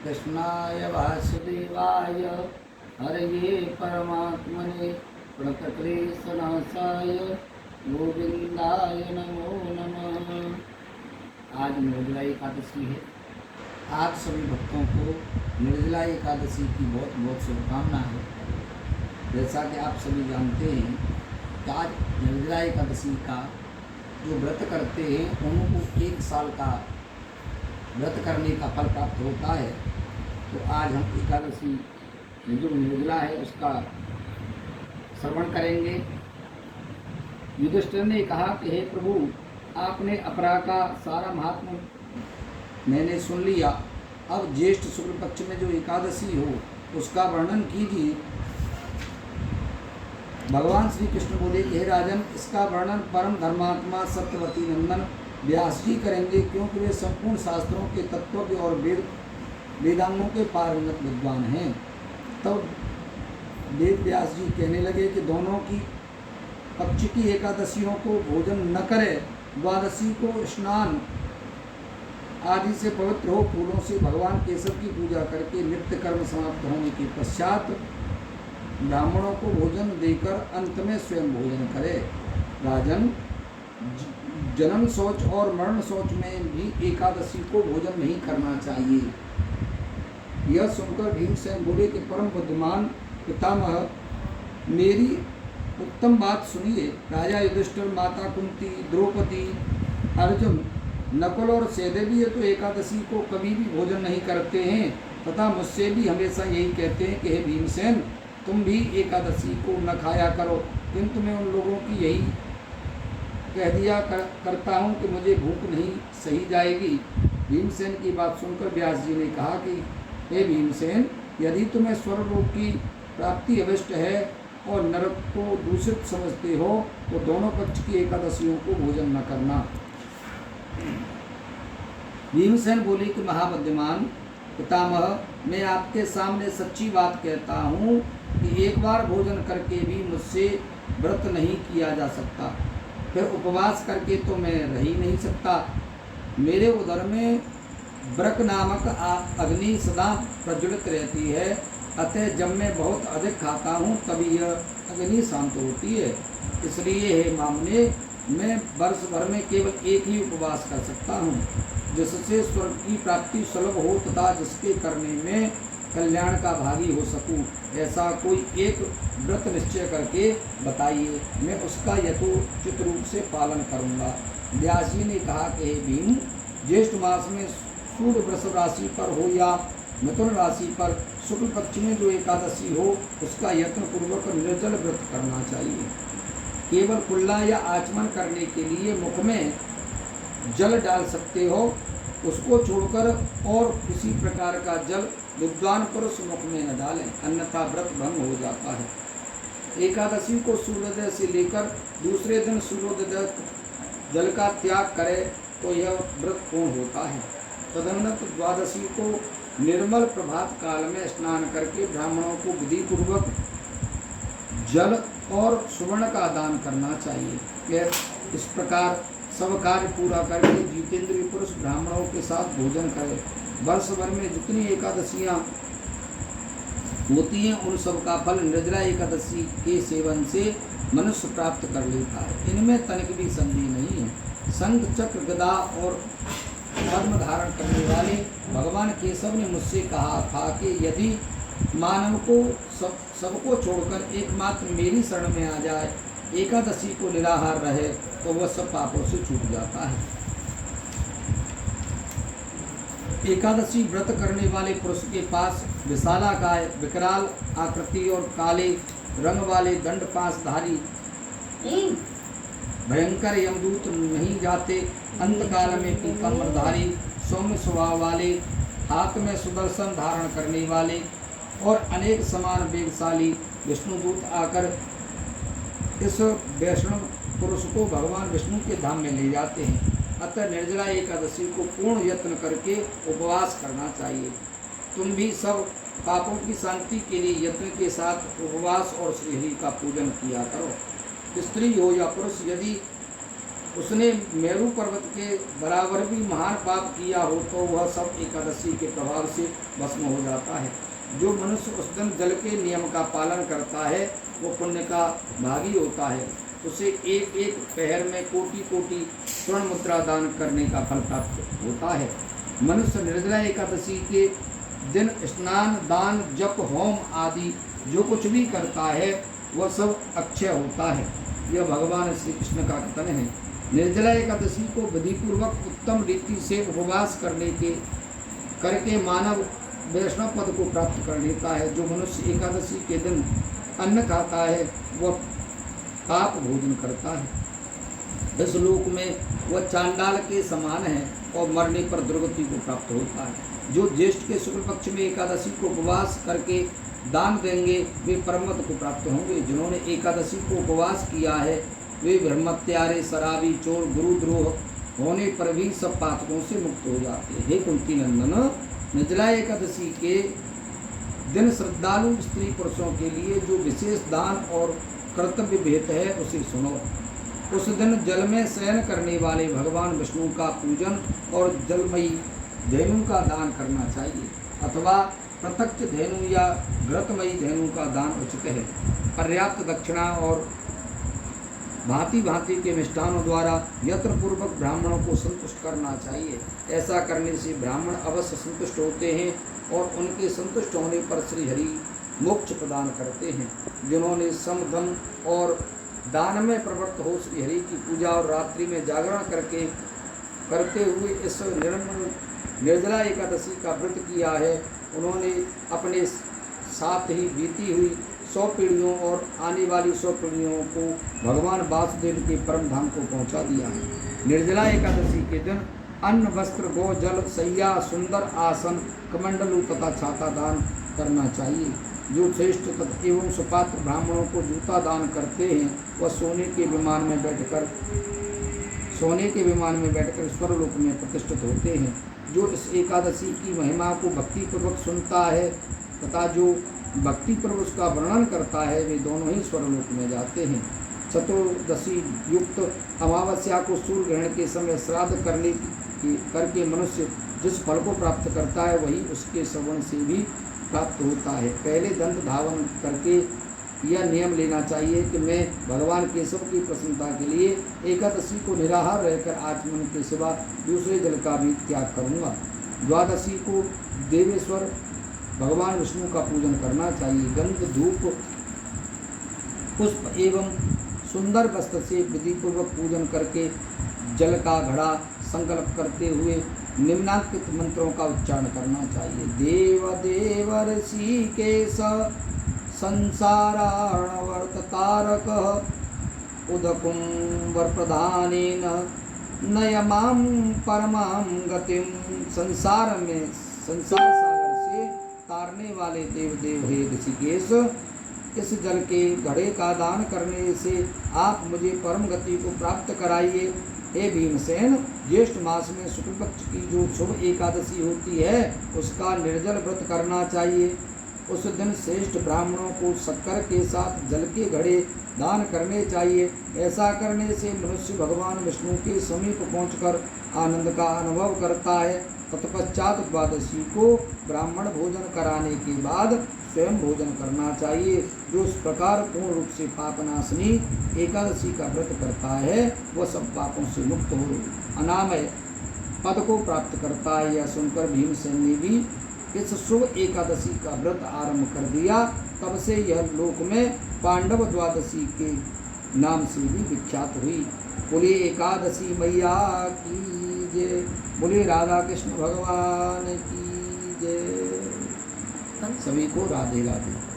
कृष्णाय वासुदेवाय हरये परमात्मने प्रणतक्लेशनाशाय गोविंदाय नमो नमः। आज निर्जला एकादशी है। आप सभी भक्तों को निर्जला एकादशी की बहुत बहुत शुभकामना है। जैसा कि आप सभी जानते हैं कि आज निर्जला एकादशी का जो व्रत करते हैं उनको 1 साल का व्रत करने का फल प्राप्त होता है। तो आज हम एकादशी जो निर्जला है उसका श्रवण करेंगे। युधिष्ठिर ने कहा कि हे प्रभु, आपने अपरा का सारा महात्मा मैंने सुन लिया। अब ज्येष्ठ शुक्ल पक्ष में जो एकादशी हो उसका वर्णन कीजिए। भगवान श्री कृष्ण बोले कि हे राजन, इसका वर्णन परम धर्मात्मा सत्यवती नंदन व्यास जी करेंगे, क्योंकि वे संपूर्ण शास्त्रों के तत्व और वेदांगों के पारंगत विद्वान हैं। तब वेद व्यास जी कहने लगे कि दोनों की पक्ष की एकादशियों को भोजन न करे, द्वादशी को स्नान आदि से पवित्र हो, फूलों से भगवान केशव की पूजा करके नित्य कर्म समाप्त होने के पश्चात ब्राह्मणों को भोजन देकर अंत में स्वयं भोजन करे। राजन, जन्म शौच और मरण शौच में भी एकादशी को भोजन नहीं करना चाहिए। यह सुनकर भीमसेन बोले कि परम बुद्धिमान पितामह, मेरी उत्तम बात सुनिए। राजा युधिष्ठिर, माता कुंती, द्रौपदी, अर्जुन, नकुल और सहदेव ये तो एकादशी को कभी भी भोजन नहीं करते हैं तथा मुझसे भी हमेशा यही कहते हैं कि हे भीमसेन, तुम भी एकादशी को न खाया करो, किंतु मैं उन लोगों की यही कह दिया करता हूँ कि मुझे भूख नहीं सही जाएगी। भीमसेन की बात सुनकर व्यास जी ने कहा कि हे भीमसेन, यदि तुम्हें स्वर्गलोक की प्राप्ति अविष्ट है और नरक को दूषित समझते हो तो दोनों पक्ष की एकादशियों को भोजन न करना। भीमसेन बोले कि महाबुद्धिमान पितामह, मैं आपके सामने सच्ची बात कहता हूँ कि एक बार भोजन करके भी मुझसे व्रत नहीं किया जा सकता, फिर उपवास करके तो मैं रह ही नहीं सकता। मेरे उदर में व्रक नामक अग्नि सदा प्रज्वलित रहती है, अतः जब मैं बहुत अधिक खाता हूँ तभी यह अग्नि शांत होती है। इसलिए हे मामने, मैं वर्ष भर में केवल एक ही उपवास कर सकता हूँ, जिससे स्वर्ग की प्राप्ति सुलभ हो तथा जिसके करने में कल्याण का भागी हो सकूँ। ऐसा कोई एक व्रत निश्चय करके बताइए, मैं उसका यथोचित रूप से पालन करूँगा। व्यास जी ने कहा कि हे भीम, ज्येष्ठ मास में सूर्य वृषभ राशि पर हो या मिथुन राशि पर शुक्ल पक्ष में जो एकादशी हो उसका यत्न पूर्वक निर्जल व्रत करना चाहिए। केवल कुल्ला या आचमन करने के लिए मुख में जल डाल सकते हो, उसको छोड़कर और किसी प्रकार का जल विद्वान पुरुष मुख में न डालें, अन्यथा व्रत भंग हो जाता है। एकादशी को सूर्योदय से लेकर दूसरे दिन सूर्योदय जल का त्याग करे तो यह व्रत पूर्ण होता है। तदनंतर द्वादशी को निर्मल प्रभात काल में स्नान करके ब्राह्मणों को विधि पूर्वक जल और सुवर्ण का दान करना चाहिए। इस प्रकार सब कार्य पूरा करके जितेंद्रिय पुरुष ब्राह्मणों के साथ भोजन करे। वर्ष भर में जितनी एकादशियाँ होती हैं उन सब का फल निर्जला एकादशी के सेवन से मनुष्य प्राप्त कर लेता है। इनमें तनिक भी संदेह नहीं है। शंख चक्र गदा और पद्म धारण करने वाले भगवान केशव ने मुझसे कहा था कि यदि मानव को सबको छोड़कर एकमात्र मेरी शरण में आ जाए, एकादशी को निराहार रहे, तो वह सब पापों से छूट जाता है। एकादशी व्रत करने वाले पुरुष के पास विशालाकाय, विकराल आकृति और काले रंग वाले दंड पाशधारी भयंकर यमदूत नहीं जाते। अंतकाल में पीताम्बरधारी सौम्य स्वभाव वाले, हाथ में सुदर्शन धारण करने वाले और अनेक समान वेगशाली विष्णुदूत आकर इस वैष्णव पुरुष को भगवान विष्णु के धाम में ले जाते हैं। अतः निर्जला एकादशी को पूर्ण यत्न करके उपवास करना चाहिए। तुम भी सब पापों की शांति के लिए यत्न के साथ उपवास और श्रीहरि का पूजन किया करो। स्त्री हो या पुरुष, यदि उसने मेरू पर्वत के बराबर भी महान पाप किया हो तो वह सब एकादशी के प्रभाव से भस्म हो जाता है। जो मनुष्य उस दिन जल के नियम का पालन करता है वो पुण्य का भागी होता है। उसे एक एक पहर में कोटि कोटि स्वर्ण मुद्रा दान करने का फल प्राप्त होता है। मनुष्य निर्जला एकादशी के दिन स्नान, दान, जप, होम आदि जो कुछ भी करता है वह सब अक्षय होता है। यह भगवान श्री कृष्ण का कथन है। निर्जला एकादशी को विधिपूर्वक उत्तम रीति से उपवास करके मानव वैष्णव पद को प्राप्त कर लेता है। जो मनुष्य एकादशी के दिन अन्न खाता है वह पाप भोजन करता है। इस लोक में वह चांडाल के समान है और मरने पर दुर्गति को प्राप्त होता है। जो ज्येष्ठ के शुक्ल पक्ष में एकादशी को उपवास करके दान देंगे वे परमत को प्राप्त होंगे। जिन्होंने एकादशी को उपवास किया है वे ब्रह्मत्यारे, शराबी, चोर, गुरुद्रोह होने पर भी सब पातकों से मुक्त हो जाते हैं। हे कुंती नंदन, निर्जला एकादशी के दिन श्रद्धालु स्त्री पुरुषों के लिए जो विशेष दान और कर्तव्य विहित है उसे सुनो। उस दिन जल में शयन करने वाले भगवान विष्णु का पूजन और जलमयी धेनु का दान करना चाहिए अथवा प्रत्यक्ष धेनु या घृतमयी धेनु का दान उचित है। पर्याप्त दक्षिणा और भांति भांति के मिष्ठानों द्वारा यत्र पूर्वक ब्राह्मणों को संतुष्ट करना चाहिए। ऐसा करने से ब्राह्मण अवश्य संतुष्ट होते हैं और उनके संतुष्ट होने पर श्री हरि मोक्ष प्रदान करते हैं। जिन्होंने सम, धन और दान में प्रवृत्त हो श्री हरि की पूजा और रात्रि में जागरण करते हुए इस निर्जला एकादशी का व्रत किया है, उन्होंने अपने साथ ही बीती हुई 100 पीढ़ियों और आने वाली 100 पीढ़ियों को भगवान वासुदेव के परम धाम को पहुंचा दिया है। निर्जला एकादशी के दिन अन्न, वस्त्र, गौ, जल, सैया, सुंदर आसन, कमंडलू तथा छाता दान करना चाहिए। जो श्रेष्ठ तथा एवं सुपात्र ब्राह्मणों को जूता दान करते हैं वह सोने के विमान में बैठकर स्वर्गलोक में प्रतिष्ठित होते हैं। जो इस एकादशी की महिमा को भक्तिपूर्वक सुनता है तथा जो भक्तिपूर्वक उसका वर्णन करता है वे दोनों ही स्वर्गलोक में जाते हैं। चतुर्दशी युक्त अमावस्या को सूर्य ग्रहण के समय श्राद्ध करके मनुष्य जिस फल को प्राप्त करता है वही उसके श्रवण से भी प्राप्त होता है। पहले दंत धावन करके यह नियम लेना चाहिए कि मैं भगवान केशव की प्रसन्नता के लिए एकादशी को निराहार रहकर आचमन के सिवा दूसरे जल का भी त्याग करूँगा। द्वादशी को देवेश्वर भगवान विष्णु का पूजन करना चाहिए। गंध, धूप, पुष्प एवं सुंदर वस्त्र से विधिपूर्वक पूजन करके जल का घड़ा संकल्प करते हुए निम्नांकित मंत्रों का उच्चारण करना चाहिए। देव देव ऋषिकेश संसारार्णवर्त तारक उदकुंबर प्रधानेन नयमां परमां गतिम। संसार सागर से तारने वाले देव हे ऋषिकेश, इस जल के घड़े का दान करने से आप मुझे परम गति को प्राप्त कराइए। हे भीमसेन, ज्येष्ठ मास में शुक्ल पक्ष की जो शुभ एकादशी होती है उसका निर्जल व्रत करना चाहिए। उस दिन श्रेष्ठ ब्राह्मणों को शक्कर के साथ जल के घड़े दान करने चाहिए। ऐसा करने से मनुष्य भगवान विष्णु के समीप पहुंचकर आनंद का अनुभव करता है। तत्पश्चात द्वादशी को ब्राह्मण भोजन कराने के बाद स्वयं भोजन करना चाहिए। जो इस प्रकार पूर्ण रूप से पापनाशनी एकादशी का व्रत करता है वह सब पापों से मुक्त हो अनामय पद को प्राप्त करता है। यह सुनकर भीमसेन ने भी इस शुभ एकादशी का व्रत आरंभ कर दिया। तब से यह लोक में पांडव द्वादशी के नाम से भी विख्यात हुई। बोले एकादशी मैया की जय, बोले राधा कृष्ण भगवान की जय। सभी को राधे राधे।